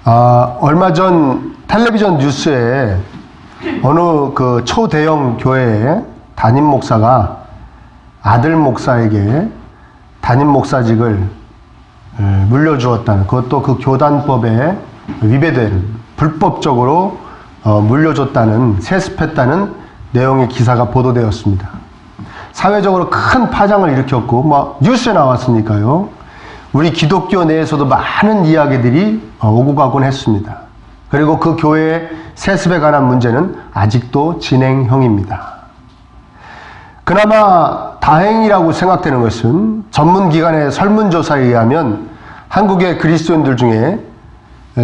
얼마 전 텔레비전 뉴스에 어느 그 초대형 교회의 담임 목사가 아들 목사에게 담임 목사직을 물려주었다는, 그것도 그 교단법에 위배되는, 불법적으로 물려줬다는, 세습했다는 내용의 기사가 보도되었습니다. 사회적으로 큰 파장을 일으켰고 뉴스에 나왔으니까요. 우리 기독교 내에서도 많은 이야기들이 오고 가곤 했습니다. 그리고 그 교회의 세습에 관한 문제는 아직도 진행형입니다. 그나마 다행이라고 생각되는 것은 전문기관의 설문조사에 의하면 한국의 그리스도인들 중에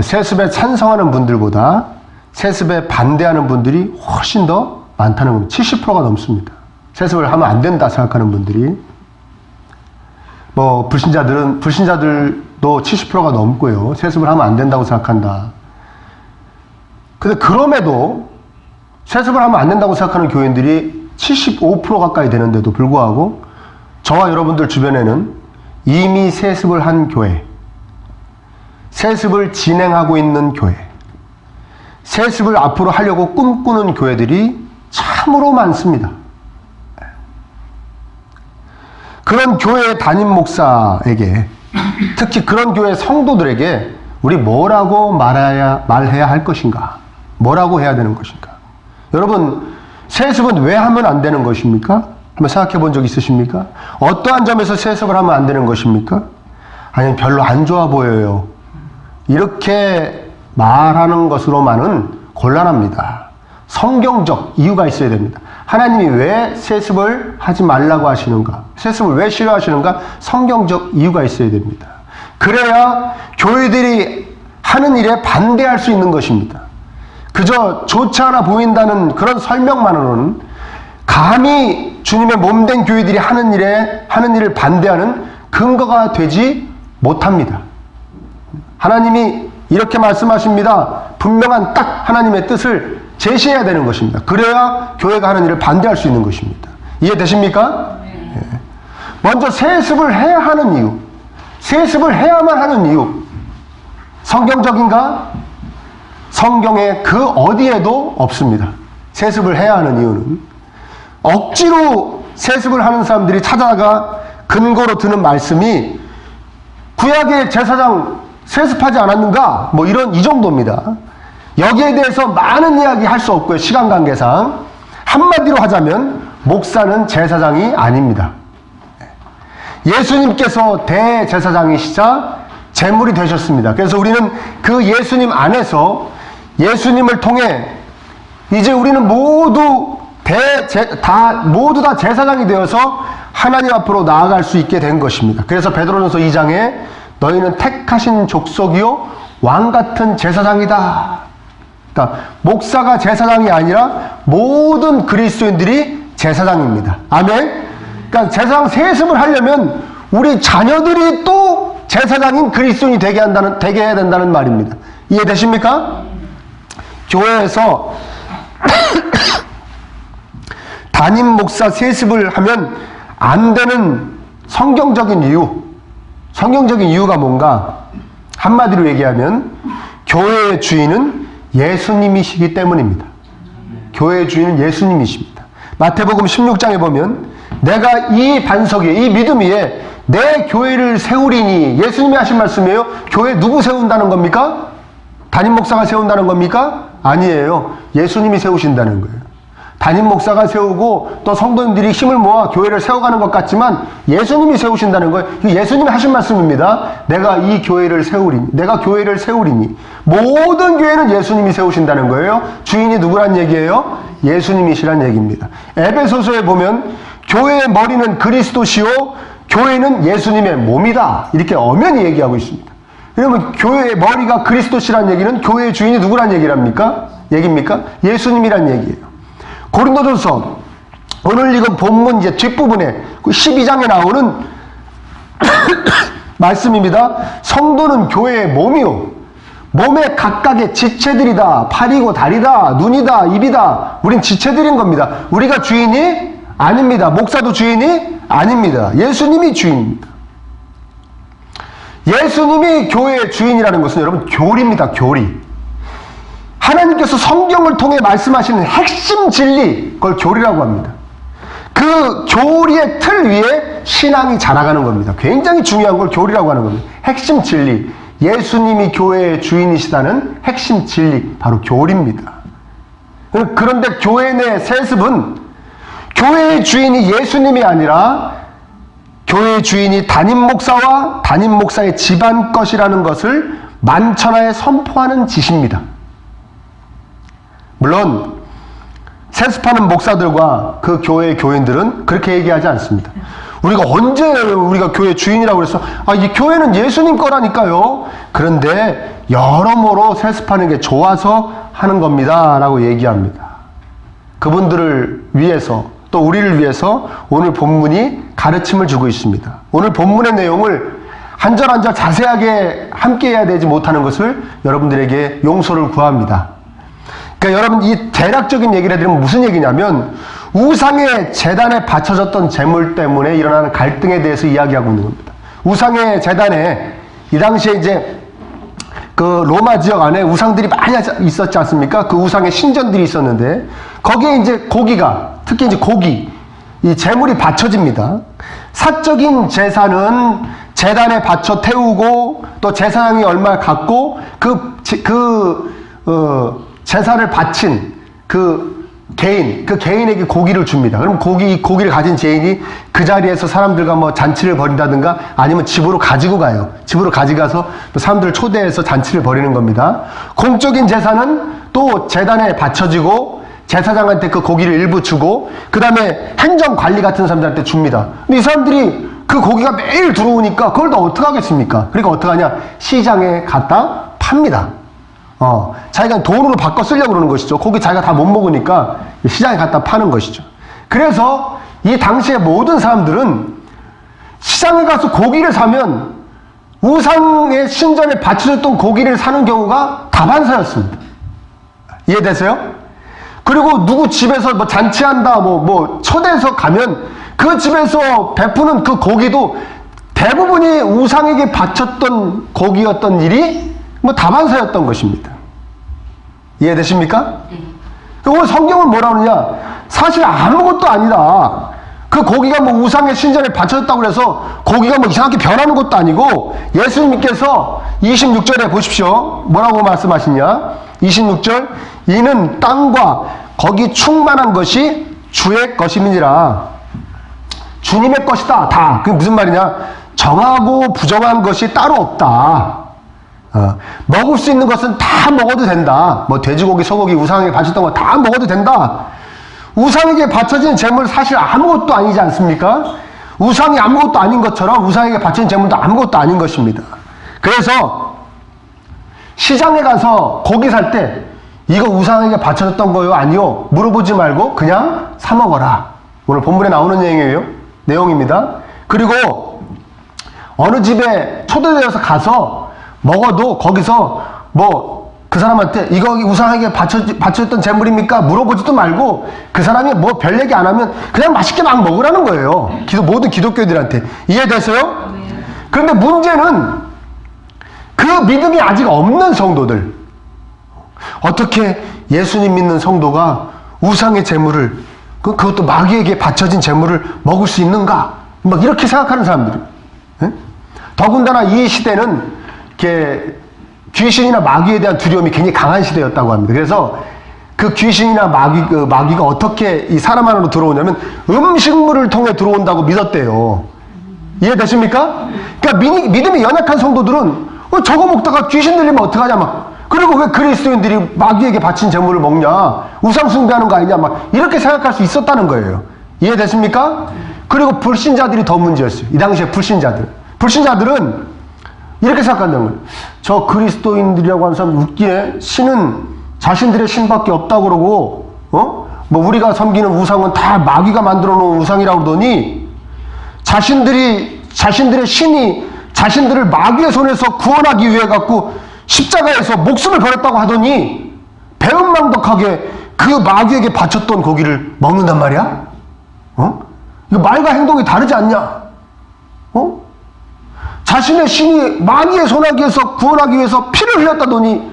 세습에 찬성하는 분들보다 세습에 반대하는 분들이 훨씬 더 많다는 겁니다. 70%가 넘습니다. 세습을 하면 안 된다 생각하는 분들이. 불신자들도 70%가 넘고요. 세습을 하면 안 된다고 생각한다. 근데 그럼에도 세습을 하면 안 된다고 생각하는 교인들이 75% 가까이 되는데도 불구하고 저와 여러분들 주변에는 이미 세습을 한 교회, 세습을 진행하고 있는 교회, 세습을 앞으로 하려고 꿈꾸는 교회들이 참으로 많습니다. 그런 교회의 담임 목사에게, 특히 그런 교회 성도들에게 우리 뭐라고 말해야 할 것인가? 뭐라고 해야 되는 것인가? 여러분, 세습은 왜 하면 안 되는 것입니까? 한번 생각해 본 적 있으십니까? 어떠한 점에서 세습을 하면 안 되는 것입니까? 아니, 별로 안 좋아 보여요. 이렇게 말하는 것으로만은 곤란합니다. 성경적 이유가 있어야 됩니다. 하나님이 왜 세습을 하지 말라고 하시는가? 세습을 왜 싫어하시는가? 성경적 이유가 있어야 됩니다. 그래야 교회들이 하는 일에 반대할 수 있는 것입니다. 그저 좋지 않아 보인다는 그런 설명만으로는 감히 주님의 몸된 교회들이 하는 일을 반대하는 근거가 되지 못합니다. 하나님이 이렇게 말씀하십니다. 분명한 딱 하나님의 뜻을 제시해야 되는 것입니다. 그래야 교회가 하는 일을 반대할 수 있는 것입니다. 이해되십니까? 네. 먼저 세습을 해야 하는 이유, 세습을 해야만 하는 이유, 성경적인가? 성경에 그 어디에도 없습니다. 세습을 해야 하는 이유는. 억지로 세습을 하는 사람들이 찾아가 근거로 드는 말씀이 구약의 제사장 세습하지 않았는가? 이 정도입니다. 여기에 대해서 많은 이야기 할 수 없고요. 시간 관계상. 한마디로 하자면 목사는 제사장이 아닙니다. 예수님께서 대제사장이시자 제물이 되셨습니다. 그래서 우리는 그 예수님 안에서 예수님을 통해 이제 우리는 모두 다 제사장이 되어서 하나님 앞으로 나아갈 수 있게 된 것입니다. 그래서 베드로전서 2장에 너희는 택하신 족속이요 왕 같은 제사장이다. 그러니까 목사가 제사장이 아니라 모든 그리스도인들이 제사장입니다. 아멘. 그러니까 제사장 세습을 하려면 우리 자녀들이 또 제사장인 그리스도인이 되게 해야 된다는 말입니다. 이해되십니까? 교회에서 담임 목사 세습을 하면 안 되는 성경적인 이유가 뭔가? 한마디로 얘기하면 교회의 주인은 예수님이시기 때문입니다. 교회의 주인은 예수님이십니다. 마태복음 16장에 보면 내가 이 반석 위에, 이 믿음 위에 내 교회를 세우리니, 예수님이 하신 말씀이에요. 교회 누구 세운다는 겁니까? 담임 목사가 세운다는 겁니까? 아니에요. 예수님이 세우신다는 거예요. 담임 목사가 세우고 또 성도님들이 힘을 모아 교회를 세워가는 것 같지만 예수님이 세우신다는 거예요. 예수님이 하신 말씀입니다. 내가 교회를 세우리니. 모든 교회는 예수님이 세우신다는 거예요. 주인이 누구란 얘기예요? 예수님이시란 얘기입니다. 에베소서에 보면 교회의 머리는 그리스도시요 교회는 예수님의 몸이다. 이렇게 엄연히 얘기하고 있습니다. 그러면 교회의 머리가 그리스도시란 얘기는 교회의 주인이 누구란 얘기입니까? 예수님이란 얘기예요. 고린도전서 오늘 읽은 본문 뒷부분에 12장에 나오는 말씀입니다. 성도는 교회의 몸이요 몸의 각각의 지체들이다. 팔이고 다리다. 눈이다. 입이다. 우린 지체들인 겁니다. 우리가 주인이 아닙니다. 목사도 주인이 아닙니다. 예수님이 주인입니다. 예수님이 교회의 주인이라는 것은 여러분 교리입니다. 교리. 하나님께서 성경을 통해 말씀하시는 핵심 진리, 그걸 교리라고 합니다. 그 교리의 틀 위에 신앙이 자라가는 겁니다. 굉장히 중요한 걸 교리라고 하는 겁니다. 핵심 진리. 예수님이 교회의 주인이시다는 핵심 진리, 바로 교리입니다. 그런데 교회 내 세습은 교회의 주인이 예수님이 아니라 교회의 주인이 담임 목사와 담임 목사의 집안 것이라는 것을 만천하에 선포하는 짓입니다. 물론 세습하는 목사들과 그 교회의 교인들은 그렇게 얘기하지 않습니다. 우리가 언제 우리가 교회 주인이라고 그래서 이 교회는 예수님 거라니까요. 그런데 여러모로 세습하는 게 좋아서 하는 겁니다 라고 얘기합니다. 그분들을 위해서 또 우리를 위해서 오늘 본문이 가르침을 주고 있습니다. 오늘 본문의 내용을 한 절 한 절 자세하게 함께 해야 되지 못하는 것을 여러분들에게 용서를 구합니다. 그러니까 여러분 이 대략적인 얘기를 해드리면 무슨 얘기냐면 우상의 제단에 바쳐졌던 재물 때문에 일어나는 갈등에 대해서 이야기하고 있는 겁니다. 우상의 제단에 이 당시에 이제 그 로마 지역 안에 우상들이 많이 있었지 않습니까? 그 우상의 신전들이 있었는데 거기에 이제 고기가 특히 이제 고기 이 재물이 바쳐집니다. 사적인 제사는 제단에 바쳐 태우고 또 제사장이 얼마 갖고 제사를 바친 그 개인에게 고기를 줍니다. 그럼 고기를 가진 죄인이 그 자리에서 사람들과 뭐 잔치를 벌인다든가 아니면 집으로 가지고 가요. 집으로 가져가서 또 사람들을 초대해서 잔치를 벌이는 겁니다. 공적인 제사는 또 제단에 바쳐지고 제사장한테 그 고기를 일부 주고 그 다음에 행정관리 같은 사람들한테 줍니다. 근데 이 사람들이 그 고기가 매일 들어오니까 그걸 다 어떻게 하겠습니까? 그러니까 어떻게 하냐? 시장에 갖다 팝니다. 자기가 돈으로 바꿔 쓰려고 그러는 것이죠. 고기 자기가 다 못 먹으니까 시장에 갖다 파는 것이죠. 그래서 이 당시에 모든 사람들은 시장에 가서 고기를 사면 우상의 신전에 바쳐졌던 고기를 사는 경우가 다반사였습니다. 이해되세요? 그리고 누구 집에서 뭐 잔치한다, 뭐 초대해서 가면 그 집에서 베푸는 그 고기도 대부분이 우상에게 바쳤던 고기였던 일이 뭐 다반사였던 것입니다. 이해되십니까? 오늘 성경은 뭐라 그러냐? 사실 아무것도 아니다. 그 고기가 뭐 우상의 신전에 바쳐졌다고 해서 고기가 뭐 이상하게 변하는 것도 아니고 예수님께서 26절에 보십시오. 뭐라고 말씀하시냐? 26절 이는 땅과 거기 충만한 것이 주의 것임이니라. 주님의 것이다. 다. 그게 무슨 말이냐? 정하고 부정한 것이 따로 없다. 먹을 수 있는 것은 다 먹어도 된다. 뭐 돼지고기, 소고기, 우상에게 바쳤던 거 다 먹어도 된다. 우상에게 바쳐진 재물 사실 아무것도 아니지 않습니까? 우상이 아무것도 아닌 것처럼 우상에게 바쳐진 재물도 아무것도 아닌 것입니다. 그래서 시장에 가서 고기 살 때 이거 우상에게 바쳐졌던 거요? 아니요? 물어보지 말고 그냥 사 먹어라. 오늘 본문에 나오는 내용입니다. 그리고 어느 집에 초대되어서 가서 먹어도 거기서 뭐 그 사람한테 이거 우상에게 바쳐졌던 재물입니까? 물어보지도 말고 그 사람이 뭐 별 얘기 안 하면 그냥 맛있게 막 먹으라는 거예요. 모든 기독교인들한테. 이해되세요? 그런데 문제는 그 믿음이 아직 없는 성도들. 어떻게 예수님 믿는 성도가 우상의 재물을 그것도 마귀에게 바쳐진 재물을 먹을 수 있는가? 막 이렇게 생각하는 사람들. 더군다나 이 시대는 이렇게 귀신이나 마귀에 대한 두려움이 굉장히 강한 시대였다고 합니다. 그래서 그 귀신이나 마귀가 어떻게 이 사람 안으로 들어오냐면 음식물을 통해 들어온다고 믿었대요. 이해되십니까? 그러니까 믿음이 연약한 성도들은 저거 먹다가 귀신 들리면 어떡하냐 막. 그리고 왜 그리스도인들이 마귀에게 바친 재물을 먹냐? 우상 숭배하는 거 아니냐? 막 이렇게 생각할 수 있었다는 거예요. 이해되십니까? 그리고 불신자들이 더 문제였어요. 이 당시에 불신자들은 이렇게 생각한다는 거예요. 저 그리스도인들이라고 하는 사람 웃기네. 신은 자신들의 신밖에 없다고 그러고 뭐 우리가 섬기는 우상은 다 마귀가 만들어 놓은 우상이라고 그러더니 자신들의 신이 자신들을 마귀의 손에서 구원하기 위해 갖고 십자가에서 목숨을 버렸다고 하더니 배은망덕하게 그 마귀에게 바쳤던 고기를 먹는단 말이야? 이거 말과 행동이 다르지 않냐? 자신의 신이 마귀의 손아귀에서 구원하기 위해서 피를 흘렸다더니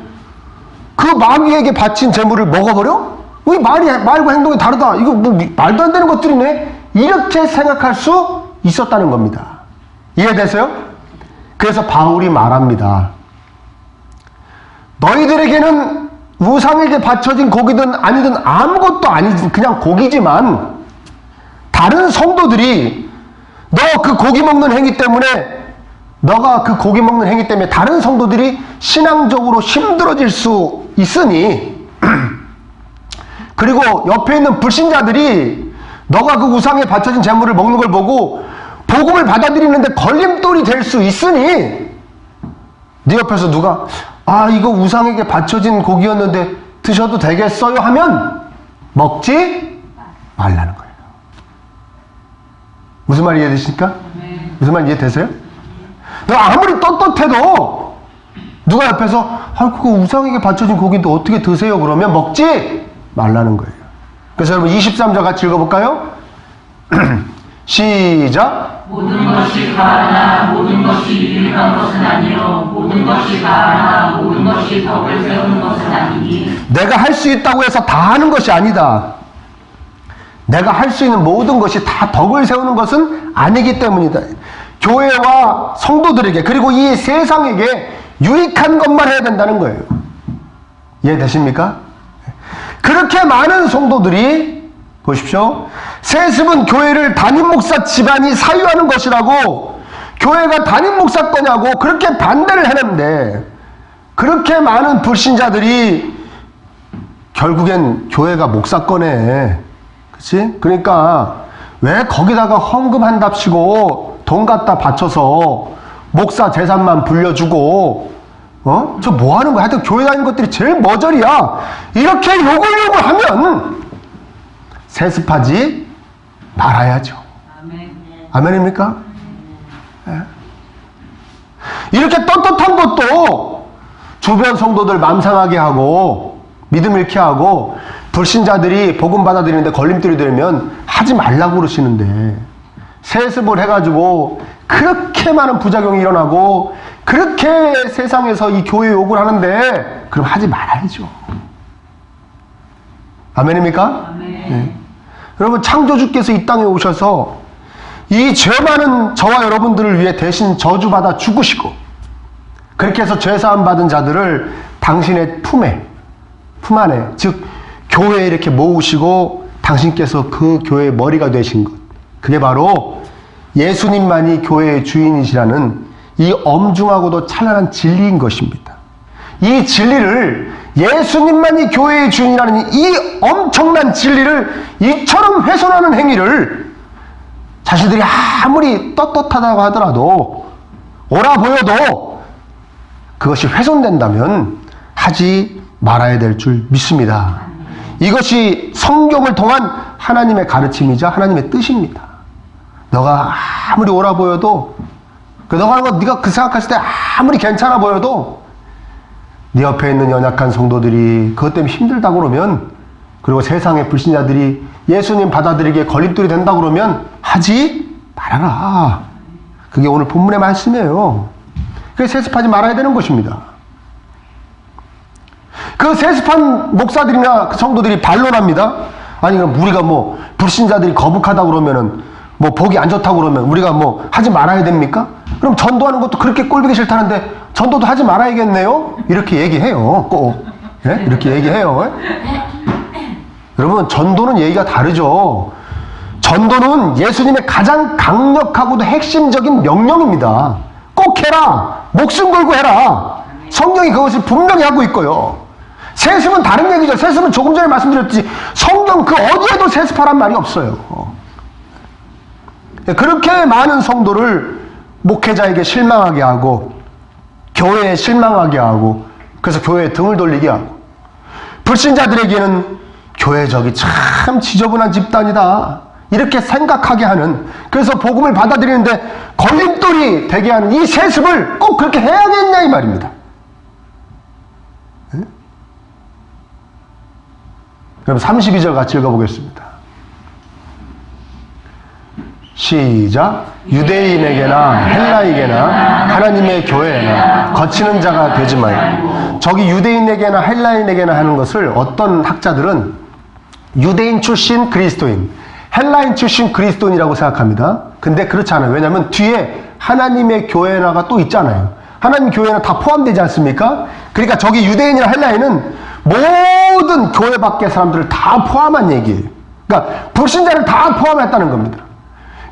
그 마귀에게 바친 재물을 먹어버려? 왜 말과 행동이 다르다? 이거 뭐 말도 안 되는 것들이네? 이렇게 생각할 수 있었다는 겁니다. 이해되세요? 그래서 바울이 말합니다. 너희들에게는 우상에게 바쳐진 고기든 아니든 아무것도 아니지, 그냥 고기지만 다른 성도들이 너 그 고기 먹는 행위 때문에 너가 그 고기 먹는 행위 때문에 다른 성도들이 신앙적으로 힘들어질 수 있으니 그리고 옆에 있는 불신자들이 너가 그 우상에 바쳐진 재물을 먹는 걸 보고 복음을 받아들이는데 걸림돌이 될 수 있으니 네 옆에서 누가 이거 우상에게 바쳐진 고기였는데 드셔도 되겠어요? 하면 먹지 말라는 거예요. 무슨 말이 이해되십니까? 무슨 말 이해되세요? 너 아무리 떳떳해도 누가 옆에서 그거 우상에게 바쳐진 고기인데 어떻게 드세요? 그러면 먹지 말라는 거예요. 그래서 여러분 23절 같이 읽어볼까요? 시작. 모든 것이 가하나 모든 것이 유익한 것은 아니요 모든 것이 가하나 모든 것이 덕을 세우는 것은 아니니. 내가 할 수 있다고 해서 다 하는 것이 아니다. 내가 할 수 있는 모든 것이 다 덕을 세우는 것은 아니기 때문이다. 교회와 성도들에게 그리고 이 세상에게 유익한 것만 해야 된다는 거예요. 이해되십니까? 그렇게 많은 성도들이 보십시오. 세습은 교회를 담임 목사 집안이 사유하는 것이라고 교회가 담임 목사 거냐고 그렇게 반대를 했는데 그렇게 많은 불신자들이 결국엔 교회가 목사 거네. 그치? 그러니까 왜 거기다가 헌금한답시고 돈 갖다 바쳐서 목사 재산만 불려주고 저 뭐 하는 거야? 하여튼 교회 다니는 것들이 제일 머저리야. 이렇게 욕을 하면 세습하지 말아야죠. 아멘입니까? 네. 이렇게 떳떳한 것도 주변 성도들 맘 상하게 하고 믿음 잃게 하고 불신자들이 복음 받아들이는데 걸림돌이 되면 하지 말라고 그러시는데 세습을 해가지고 그렇게 많은 부작용이 일어나고 그렇게 세상에서 이 교회 욕을 하는데 그럼 하지 말아야죠. 아멘입니까? 아멘. 네. 여러분 창조주께서 이 땅에 오셔서 이 죄 많은 저와 여러분들을 위해 대신 저주받아 죽으시고 그렇게 해서 죄사함 받은 자들을 당신의 품 안에 즉 교회에 이렇게 모으시고 당신께서 그 교회의 머리가 되신 것 그게 바로 예수님만이 교회의 주인이시라는 이 엄중하고도 찬란한 진리인 것입니다. 이 진리를 예수님만이 교회의 주인이라는 이 엄청난 진리를 이처럼 훼손하는 행위를 자신들이 아무리 떳떳하다고 하더라도 옳아 보여도 그것이 훼손된다면 하지 말아야 될 줄 믿습니다. 이것이 성경을 통한 하나님의 가르침이자 하나님의 뜻입니다. 너가 아무리 옳아 보여도 너가 하는 거 네가 그 생각했을 때 아무리 괜찮아 보여도 네 옆에 있는 연약한 성도들이 그것 때문에 힘들다고 그러면 그리고 세상의 불신자들이 예수님 받아들이기에 걸림돌이 된다고 그러면 하지 말아라. 그게 오늘 본문의 말씀이에요. 그래서 세습하지 말아야 되는 것입니다. 그 세습한 목사들이나 그 성도들이 반론합니다. 아니 그럼 우리가 뭐 불신자들이 거북하다고 그러면은 뭐 복이 안 좋다고 그러면 우리가 뭐 하지 말아야 됩니까? 그럼 전도하는 것도 그렇게 꼴보기 싫다는데 전도도 하지 말아야겠네요? 이렇게 얘기해요. 꼭. 예? 이렇게 얘기해요. 여러분 전도는 얘기가 다르죠. 전도는 예수님의 가장 강력하고도 핵심적인 명령입니다. 꼭 해라. 목숨 걸고 해라. 성경이 그것을 분명히 하고 있고요. 세습은 다른 얘기죠. 세습은 조금 전에 말씀드렸듯이 성경 그 어디에도 세습하란 말이 없어요. 그렇게 많은 성도를 목회자에게 실망하게 하고 교회에 실망하게 하고 그래서 교회에 등을 돌리게 하고 불신자들에게는 교회적이 참 지저분한 집단이다 이렇게 생각하게 하는 그래서 복음을 받아들이는데 걸림돌이 되게 하는 이 세습을 꼭 그렇게 해야겠냐 이 말입니다. 네? 그럼 32절 같이 읽어보겠습니다. 시작. 유대인에게나 헬라에게나 하나님의 교회에나 거치는 자가 되지 말고. 저기 유대인에게나 헬라인에게나 하는 것을 어떤 학자들은 유대인 출신 그리스도인, 헬라인 출신 그리스도인이라고 생각합니다. 근데 그렇지 않아요. 왜냐하면 뒤에 하나님의 교회나가 또 있잖아요. 하나님 교회는 다 포함되지 않습니까? 그러니까 저기 유대인이나 헬라인은 모든 교회 밖의 사람들을 다 포함한 얘기예요. 그러니까 불신자를 다 포함했다는 겁니다.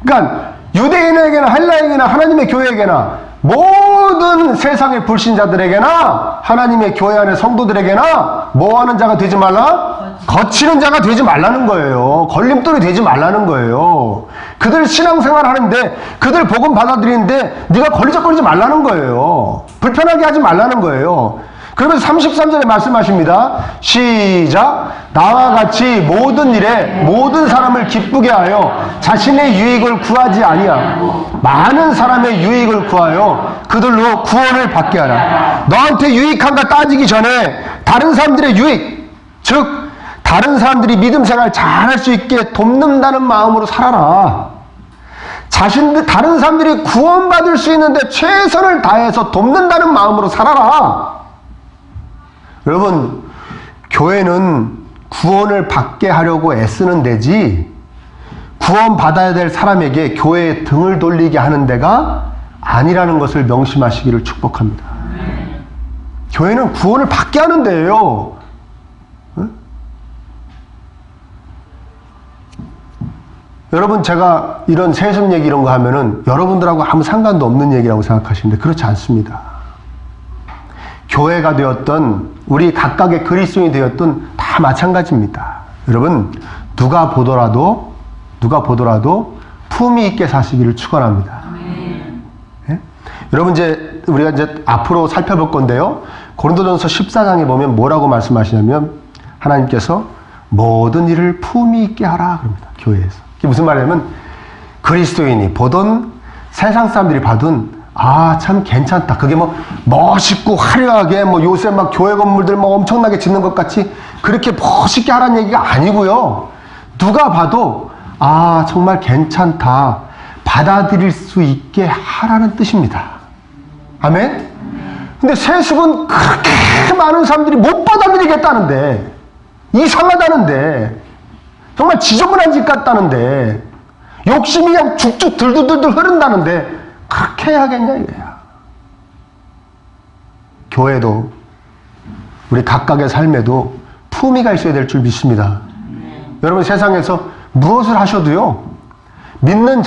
그러니까 유대인에게나 헬라인에게나 하나님의 교회에게나 모든 세상의 불신자들에게나 하나님의 교회 안의 성도들에게나 뭐 하는 자가 되지 말라? 거치는 자가 되지 말라는 거예요. 걸림돌이 되지 말라는 거예요. 그들 신앙생활 하는데, 그들 복음 받아들이는데 네가 걸리적거리지 말라는 거예요. 불편하게 하지 말라는 거예요. 그러면서 33절에 말씀하십니다. 시작. 나와 같이 모든 일에 모든 사람을 기쁘게 하여 자신의 유익을 구하지 아니하고 많은 사람의 유익을 구하여 그들로 구원을 받게 하라. 너한테 유익한가 따지기 전에 다른 사람들의 유익, 즉 다른 사람들이 믿음 생활 잘할 수 있게 돕는다는 마음으로 살아라. 다른 사람들이 구원받을 수 있는데 최선을 다해서 돕는다는 마음으로 살아라. 여러분, 교회는 구원을 받게 하려고 애쓰는 데지, 구원받아야 될 사람에게 교회에 등을 돌리게 하는 데가 아니라는 것을 명심하시기를 축복합니다. 교회는 구원을 받게 하는 데예요. 여러분, 제가 이런 세습 얘기 이런 거 하면은 여러분들하고 아무 상관도 없는 얘기라고 생각하시는데 그렇지 않습니다. 교회가 되었던 우리 각각의 그리스도인이 되었던 다 마찬가지입니다. 여러분, 누가 보더라도 품위 있게 사시기를 축원합니다. 예? 여러분, 우리가 이제 앞으로 살펴볼 건데요. 고린도전서 14장에 보면 뭐라고 말씀하시냐면 하나님께서 모든 일을 품위 있게 하라 그럽니다. 교회에서. 그게 무슨 말이냐면 그리스도인이 보던 세상 사람들이 봐둔 참 괜찮다. 그게 뭐 멋있고 화려하게 뭐 요새 막 교회 건물들 막 엄청나게 짓는 것 같이 그렇게 멋있게 하라는 얘기가 아니고요. 누가 봐도 정말 괜찮다. 받아들일 수 있게 하라는 뜻입니다. 아멘? 근데 세습은 그렇게 많은 사람들이 못 받아들이겠다는데, 이상하다는데, 정말 지저분한 짓 같다는데, 욕심이 그냥 쭉쭉 들들들들 흐른다는데 그렇게 해야겠냐 이거야. 교회도 우리 각각의 삶에도 품위가 있어야 될 줄 믿습니다. 여러분, 세상에서 무엇을 하셔도요, 믿는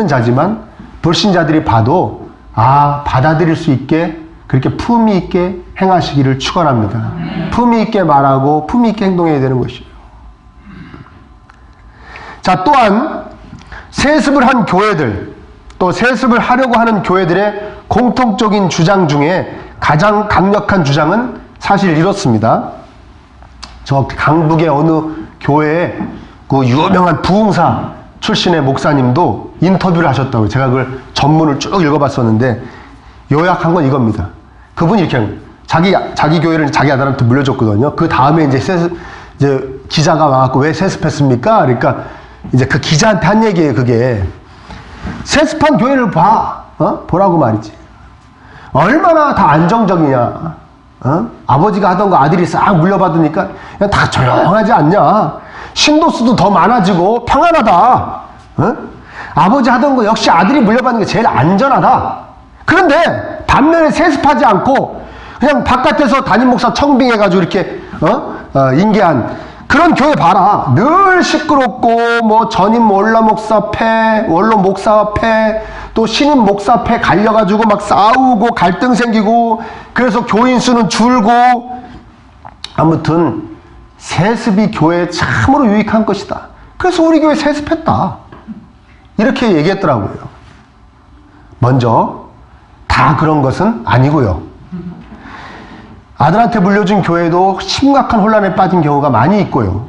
자지만 불신자들이 봐도 받아들일 수 있게 그렇게 품위 있게 행하시기를 축원합니다. 품위 있게 말하고 품위 있게 행동해야 되는 것이에요. 자, 또한 세습을 한 교회들, 또 세습을 하려고 하는 교회들의 공통적인 주장 중에 가장 강력한 주장은 사실 이렇습니다. 저 강북의 어느 교회에 그 유명한 부흥사 출신의 목사님도 인터뷰를 하셨다고, 제가 그걸 전문을 쭉 읽어봤었는데 요약한 건 이겁니다. 그분이 이렇게 자기 교회를 자기 아들한테 물려줬거든요. 그 다음에 이제 기자가 와갖고 왜 세습했습니까? 그러니까 이제 그 기자한테 한 얘기예요. 그게 세습한 교회를 보라고 말이지. 얼마나 다 안정적이냐. 아버지가 하던 거 아들이 싹 물려받으니까 그냥 다 조용하지 않냐. 신도수도 더 많아지고 평안하다. 아버지 하던 거 역시 아들이 물려받는 게 제일 안전하다. 그런데 반면에 세습하지 않고 그냥 바깥에서 담임 목사 청빙해가지고 이렇게 인계한 그런 교회 봐라. 늘 시끄럽고 뭐 전임 원로 목사패 또 신임 목사패 갈려가지고 막 싸우고 갈등 생기고 그래서 교인 수는 줄고, 아무튼 세습이 교회에 참으로 유익한 것이다. 그래서 우리 교회 세습했다. 이렇게 얘기했더라고요. 먼저 다 그런 것은 아니고요. 아들한테 물려준 교회도 심각한 혼란에 빠진 경우가 많이 있고요.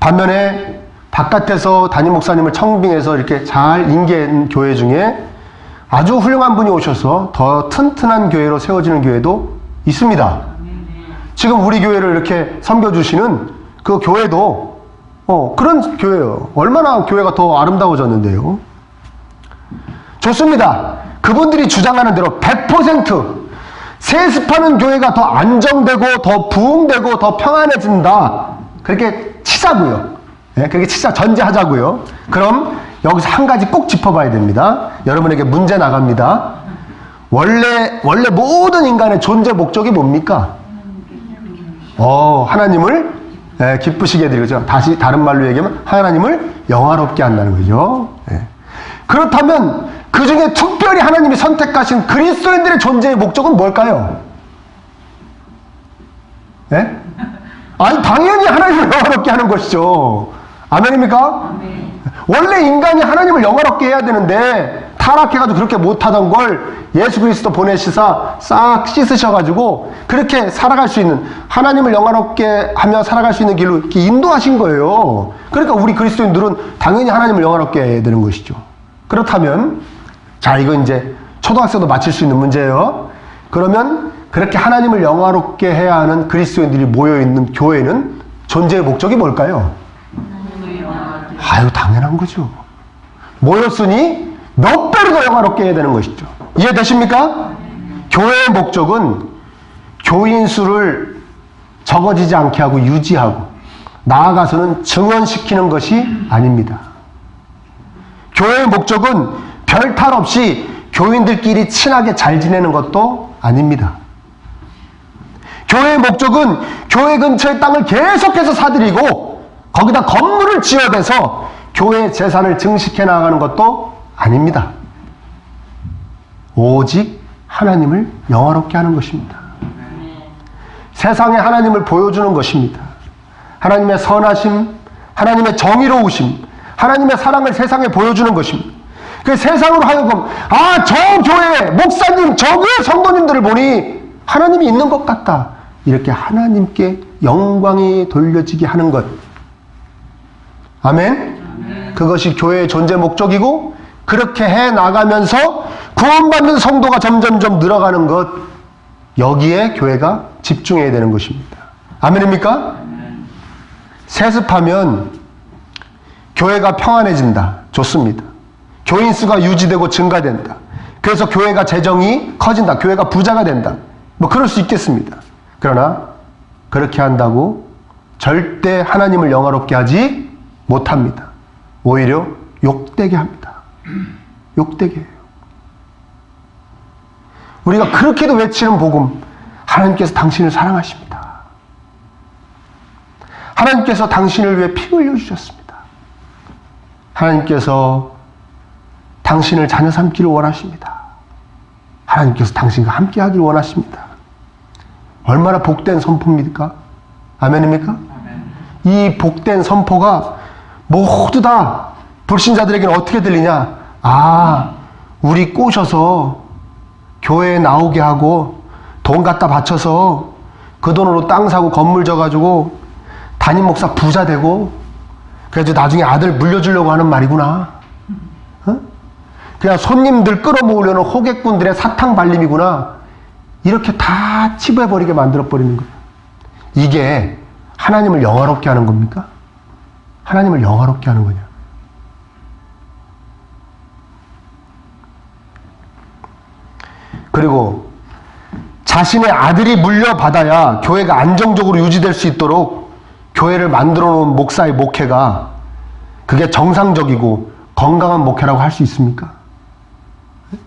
반면에 바깥에서 담임 목사님을 청빙해서 이렇게 잘 인계한 교회 중에 아주 훌륭한 분이 오셔서 더 튼튼한 교회로 세워지는 교회도 있습니다. 지금 우리 교회를 이렇게 섬겨주시는 그 교회도 그런 교회예요. 얼마나 교회가 더 아름다워졌는데요. 좋습니다. 그분들이 주장하는 대로 100% 세습하는 교회가 더 안정되고 더 부흥되고 더 평안해진다. 그렇게 치자고요. 예, 그렇게 치자 전제하자고요. 그럼 여기서 한 가지 꼭 짚어봐야 됩니다. 여러분에게 문제 나갑니다. 원래 모든 인간의 존재 목적이 뭡니까? 하나님을 기쁘시게 해드리죠. 다시 다른 말로 얘기하면 하나님을 영화롭게 한다는 거죠. 예. 그렇다면 그 중에 특별히 하나님이 선택하신 그리스도인들의 존재의 목적은 뭘까요? 예? 아니 당연히 하나님을 영화롭게 하는 것이죠. 아멘입니까? 원래 인간이 하나님을 영화롭게 해야 되는데 타락해가지고 그렇게 못하던 걸 예수 그리스도 보내시사 싹 씻으셔가지고 그렇게 살아갈 수 있는, 하나님을 영화롭게 하며 살아갈 수 있는 길로 이렇게 인도하신 거예요. 그러니까 우리 그리스도인들은 당연히 하나님을 영화롭게 해야 되는 것이죠. 그렇다면 자, 이거 이제 초등학생도 맞힐 수 있는 문제예요. 그러면 그렇게 하나님을 영화롭게 해야 하는 그리스도인들이 모여있는 교회는 존재의 목적이 뭘까요? 아유, 당연한 거죠. 모였으니 몇 배로 더 영화롭게 해야 되는 것이죠. 이해되십니까? 교회의 목적은 교인 수를 적어지지 않게 하고 유지하고 나아가서는 증언시키는 것이 아닙니다. 교회의 목적은 별 탈 없이 교인들끼리 친하게 잘 지내는 것도 아닙니다. 교회의 목적은 교회 근처의 땅을 계속해서 사들이고 거기다 건물을 지어대서 교회의 재산을 증식해 나가는 것도 아닙니다. 오직 하나님을 영화롭게 하는 것입니다. 세상에 하나님을 보여주는 것입니다. 하나님의 선하심, 하나님의 정의로우심, 하나님의 사랑을 세상에 보여주는 것입니다. 그 세상으로 하여금 저 교회 목사님, 저 교회 성도님들을 보니 하나님이 있는 것 같다, 이렇게 하나님께 영광이 돌려지게 하는 것. 아멘? 그것이 교회의 존재 목적이고, 그렇게 해 나가면서 구원받는 성도가 점점점 늘어가는 것, 여기에 교회가 집중해야 되는 것입니다. 아멘입니까? 세습하면 교회가 평안해진다. 좋습니다. 교인 수가 유지되고 증가된다. 그래서 교회가 재정이 커진다. 교회가 부자가 된다. 뭐 그럴 수 있겠습니다. 그러나 그렇게 한다고 절대 하나님을 영화롭게 하지 못합니다. 오히려 욕되게 합니다. 욕되게 해요. 우리가 그렇게도 외치는 복음, 하나님께서 당신을 사랑하십니다. 하나님께서 당신을 위해 피 흘려주셨습니다. 하나님께서 당신을 자녀 삼기를 원하십니다. 하나님께서 당신과 함께 하기를 원하십니다. 얼마나 복된 선포입니까? 아멘입니까? 이 복된 선포가 모두 다 불신자들에게는 어떻게 들리냐? 우리 꼬셔서 교회에 나오게 하고 돈 갖다 바쳐서 그 돈으로 땅 사고 건물 져가지고 담임 목사 부자 되고 그래서 나중에 아들 물려주려고 하는 말이구나. 그냥 손님들 끌어모으려는 호객꾼들의 사탕 발림이구나. 이렇게 다 치부해버리게 만들어버리는 거예요. 이게 하나님을 영화롭게 하는 겁니까? 하나님을 영화롭게 하는 거냐? 그리고 자신의 아들이 물려받아야 교회가 안정적으로 유지될 수 있도록 교회를 만들어 놓은 목사의 목회가 그게 정상적이고 건강한 목회라고 할 수 있습니까?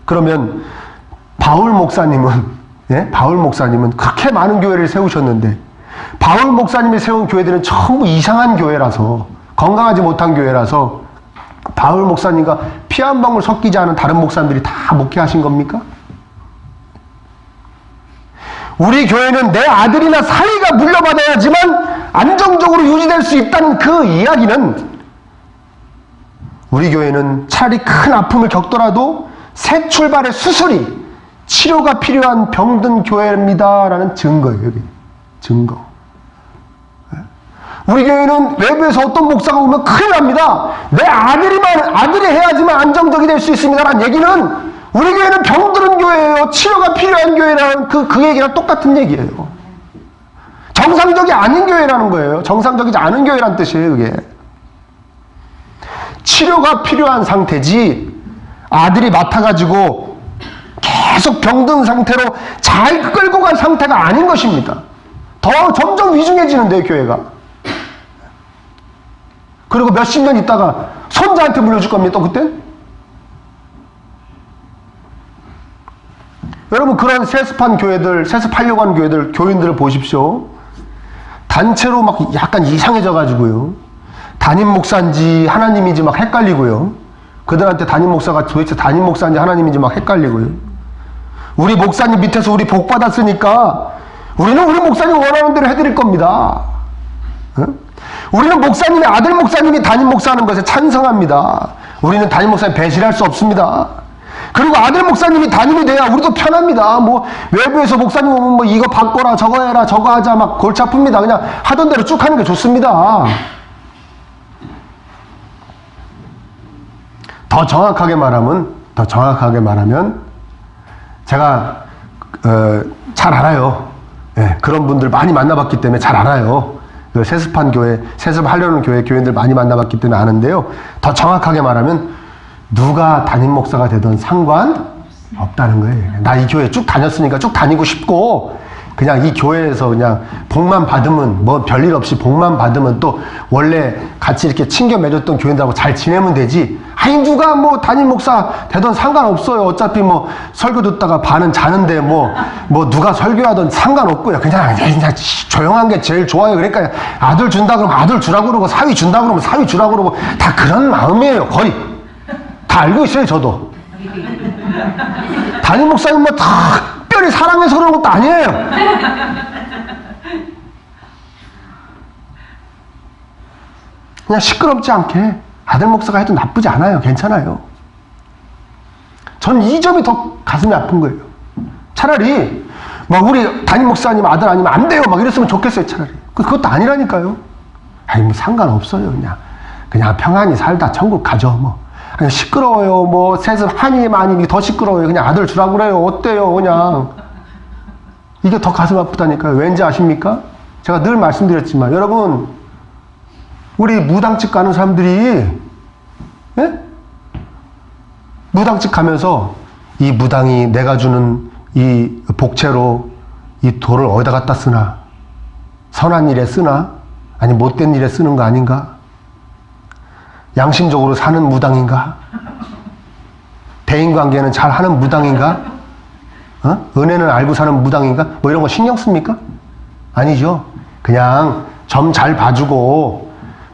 그러면 바울 목사님은 그렇게 많은 교회를 세우셨는데 바울 목사님이 세운 교회들은 전부 이상한 교회라서, 건강하지 못한 교회라서 바울 목사님과 피 한 방울 섞이지 않은 다른 목사님들이 다 목회하신 겁니까? 우리 교회는 내 아들이나 사위가 물려받아야지만 안정적으로 유지될 수 있다는 그 이야기는, 우리 교회는 차라리 큰 아픔을 겪더라도 새 출발의 수술이, 치료가 필요한 병든 교회입니다라는 증거예요. 여기 증거. 우리 교회는 외부에서 어떤 목사가 오면 큰일 납니다. 내 아들이 해야지만 안정적이 될 수 있습니다라는 얘기는, 우리 교회는 병드는 교회예요. 치료가 필요한 교회라는 그 얘기랑 똑같은 얘기예요. 정상적이 아닌 교회라는 거예요. 정상적이지 않은 교회란 뜻이에요, 그게. 치료가 필요한 상태지 아들이 맡아가지고 계속 병든 상태로 잘 끌고 갈 상태가 아닌 것입니다. 더 점점 위중해지는데요, 교회가. 그리고 몇십 년 있다가 손자한테 물려줄 겁니다, 또 그땐? 여러분, 그런 세습한 교회들, 세습하려고 하는 교회들, 교인들을 보십시오. 단체로 막 약간 이상해져가지고요. 담임 목사인지 하나님인지 막 헷갈리고요. 그들한테 담임 목사가 도대체 담임 목사인지 하나님인지 막 헷갈리고요. 우리 목사님 밑에서 우리 복 받았으니까 우리는 우리 목사님 원하는 대로 해드릴 겁니다. 응? 우리는 목사님의 아들 목사님이 담임 목사하는 것에 찬성합니다. 우리는 담임 목사님 배신할 수 없습니다. 그리고 아들 목사님이 담임이 돼야 우리도 편합니다. 뭐 외부에서 목사님 오면 뭐 이거 바꿔라 저거 해라 저거 하자 막 골치 아픕니다. 그냥 하던 대로 쭉 하는 게 좋습니다. 더 정확하게 말하면 제가 잘 알아요. 예, 그런 분들 많이 만나봤기 때문에 잘 알아요. 세습한 교회, 세습하려는 교인들 많이 만나봤기 때문에 아는데요. 더 정확하게 말하면 누가 담임 목사가 되든 상관 없다는 거예요. 나 이 교회 쭉 다녔으니까 쭉 다니고 싶고 그냥 이 교회에서 그냥 복만 받으면 뭐 별일 없이 복만 받으면 또 원래 같이 이렇게 친교 맺었던 교인들하고 잘 지내면 되지. 아니 누가 뭐 담임 목사 되든 상관없어요. 어차피 뭐 설교 듣다가 반은 자는데 뭐 누가 설교하든 상관없고요. 그냥 조용한 게 제일 좋아요. 그러니까 아들 준다 그러면 아들 주라고 그러고 사위 준다 그러면 사위 주라고 그러고 다 그런 마음이에요. 거의 다 알고 있어요. 저도 담임 목사님 뭐 특별히 사랑해서 그러는 것도 아니에요. 그냥 시끄럽지 않게 아들 목사가 해도 나쁘지 않아요. 괜찮아요. 전 이 점이 더 가슴이 아픈 거예요. 차라리 막 우리 담임 목사님 아들 아니면 안 돼요 막 이랬으면 좋겠어요. 차라리 그것도 아니라니까요. 아니 뭐 상관없어요. 그냥 평안히 살다 천국 가죠. 뭐 아니 시끄러워요. 뭐 세습 한이 많이 더 시끄러워요. 그냥 아들 주라고 그래요. 어때요? 그냥 이게 더 가슴 아프다니까요. 왠지 아십니까? 제가 늘 말씀드렸지만 여러분 우리 무당집 가는 사람들이 예? 무당집 가면서 이 무당이 내가 주는 이 복채로 이 돈을 어디다 갖다 쓰나? 선한 일에 쓰나? 아니 못된 일에 쓰는 거 아닌가? 양심적으로 사는 무당인가? 대인관계는 잘 하는 무당인가? 은혜는 알고 사는 무당인가? 뭐 이런 거 신경 씁니까? 아니죠. 그냥 점 잘 봐주고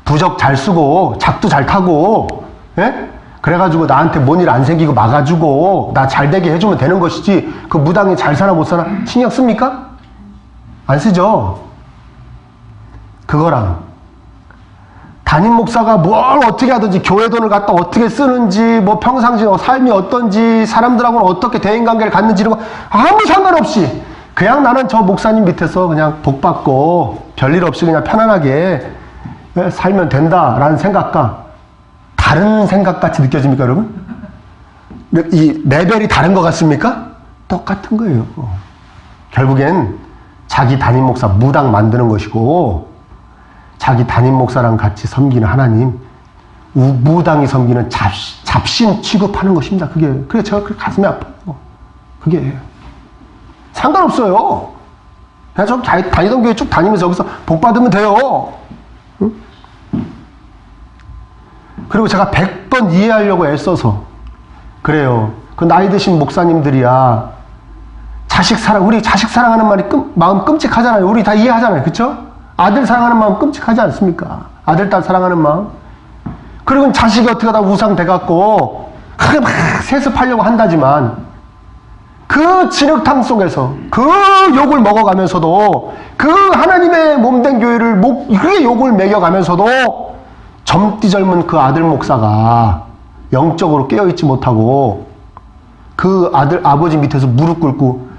부적 잘 쓰고 작두 잘 타고 예? 그래가지고 나한테 뭔 일 안 생기고 막아주고 나 잘 되게 해주면 되는 것이지 그 무당이 잘 사나 못 사나 신경 씁니까? 안 쓰죠. 그거랑 담임 목사가 뭘 어떻게 하든지 교회 돈을 갖다 어떻게 쓰는지 뭐 평상시 삶이 어떤지 사람들하고는 어떻게 대인관계를 갖는지 이런 거 아무 상관없이 그냥 나는 저 목사님 밑에서 그냥 복 받고 별일 없이 그냥 편안하게 살면 된다라는 생각과 다른 생각같이 느껴집니까 여러분? 이 레벨이 다른 것 같습니까? 똑같은 거예요. 결국엔 자기 담임 목사 무당 만드는 것이고 자기 담임 목사랑 같이 섬기는 하나님 무당이 섬기는 잡신 취급하는 것입니다. 그게 제가 그렇게 가슴이 아파요. 그게 상관없어요. 그냥 좀 다니던 교회 쭉 다니면서 여기서 복 받으면 돼요. 응? 그리고 제가 100번 이해하려고 애써서 그래요. 그 나이 드신 목사님들이야 우리 자식 사랑하는 말이 마음 끔찍하잖아요. 우리 다 이해하잖아요. 그쵸? 아들 사랑하는 마음 끔찍하지 않습니까? 아들, 딸 사랑하는 마음. 그리고 자식이 어떻게 하다 우상 돼갖고 크게 막 세습하려고 한다지만 그 진흙탕 속에서 그 욕을 먹어가면서도 그 하나님의 몸된 교회를 그게 욕을 먹여가면서도 젊디 젊은 그 아들 목사가 영적으로 깨어있지 못하고 그 아버지 밑에서 무릎 꿇고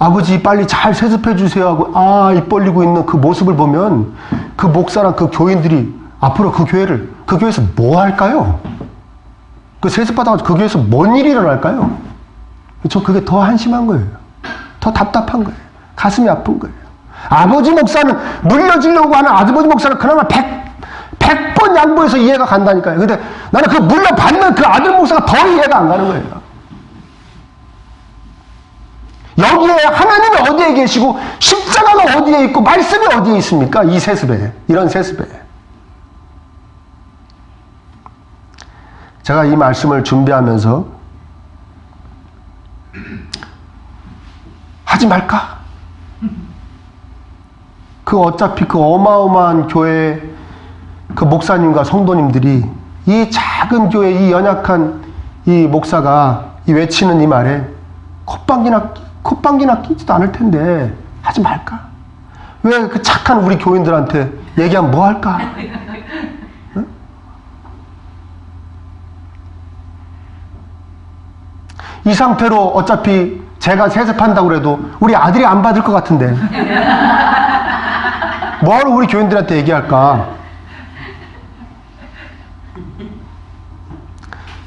아버지 빨리 잘 세습해 주세요 하고 입 벌리고 있는 그 모습을 보면 그 목사랑 그 교인들이 앞으로 그 교회에서 뭐 할까요? 그 세습받아가지고 그 교회에서 뭔 일이 일어날까요? 저 그게 더 한심한 거예요. 더 답답한 거예요. 가슴이 아픈 거예요. 아버지 목사는 물려주려고 하는 아버지 목사는 그나마 100 100번 양보해서 이해가 간다니까요. 근데 나는 그 물려받는 그 아들 목사가 더 이해가 안 가는 거예요. 여기에 하나님이 어디에 계시고 십자가가 어디에 있고 말씀이 어디에 있습니까? 이 세습에, 이런 세습에. 제가 이 말씀을 준비하면서 하지 말까? 그 어차피 그 어마어마한 교회 그 목사님과 성도님들이 이 작은 교회 이 연약한 이 목사가 이 외치는 이 말에 콧방귀나 끼지도 않을 텐데 하지 말까? 왜 그 착한 우리 교인들한테 얘기하면 뭐 할까? 응? 이 상태로 어차피 제가 세습한다고 그래도 우리 아들이 안 받을 것 같은데 뭐하러 우리 교인들한테 얘기할까?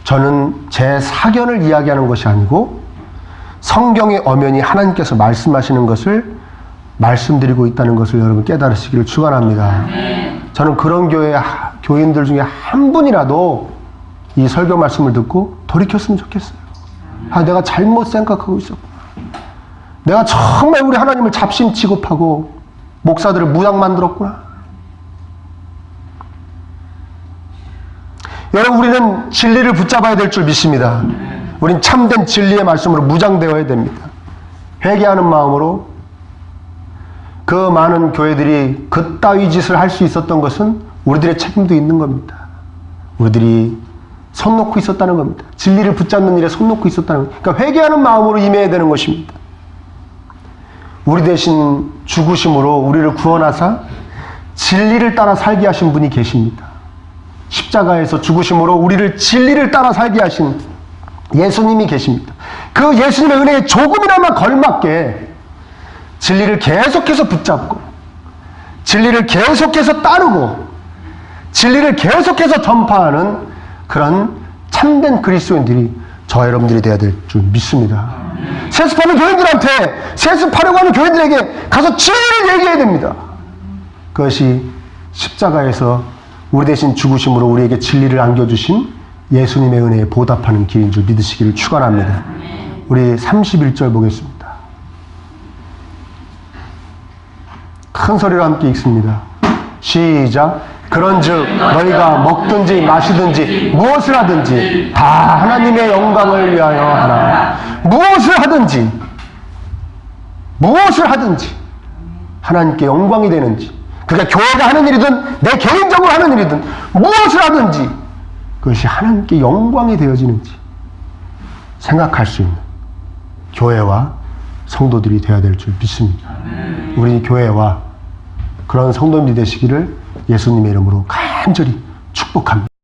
저는 제 사견을 이야기하는 것이 아니고 성경의 엄연히 하나님께서 말씀하시는 것을 말씀드리고 있다는 것을 여러분 깨달으시기를 축원합니다. 저는 그런 교인들 중에 한 분이라도 이 설교 말씀을 듣고 돌이켰으면 좋겠어요. 아, 내가 잘못 생각하고 있었구나. 내가 정말 우리 하나님을 잡신 취급하고 목사들을 무당 만들었구나. 여러분, 우리는 진리를 붙잡아야 될 줄 믿습니다. 우린 참된 진리의 말씀으로 무장되어야 됩니다. 회개하는 마음으로 그 많은 교회들이 그따위 짓을 할 수 있었던 것은 우리들의 책임도 있는 겁니다. 우리들이 손 놓고 있었다는 겁니다. 진리를 붙잡는 일에 손 놓고 있었다는 겁니다. 그러니까 회개하는 마음으로 임해야 되는 것입니다. 우리 대신 죽으심으로 우리를 구원하사 진리를 따라 살게 하신 분이 계십니다. 십자가에서 죽으심으로 우리를 진리를 따라 살게 하신 예수님이 계십니다. 그 예수님의 은혜에 조금이나마 걸맞게 진리를 계속해서 붙잡고 진리를 계속해서 따르고 진리를 계속해서 전파하는 그런 참된 그리스도인들이 저와 여러분들이 되어야 될 줄 믿습니다. 세습하는 교인들한테, 세습하려고 하는 교인들에게 가서 진리를 얘기해야 됩니다. 그것이 십자가에서 우리 대신 죽으심으로 우리에게 진리를 안겨주신 예수님의 은혜에 보답하는 길인 줄 믿으시기를 축원합니다. 우리 31절 보겠습니다. 큰 소리로 함께 읽습니다. 시작. 그런즉 너희가 먹든지 마시든지 무엇을 하든지 다 하나님의 영광을 위하여 하라. 무엇을 하든지 하나님께 영광이 되는지, 그러니까 교회가 하는 일이든 내 개인적으로 하는 일이든 무엇을 하든지 그것이 하나님께 영광이 되어지는지 생각할 수 있는 교회와 성도들이 되어야 될 줄 믿습니다. 우리 교회와 그런 성도님들이 되시기를 예수님의 이름으로 간절히 축복합니다.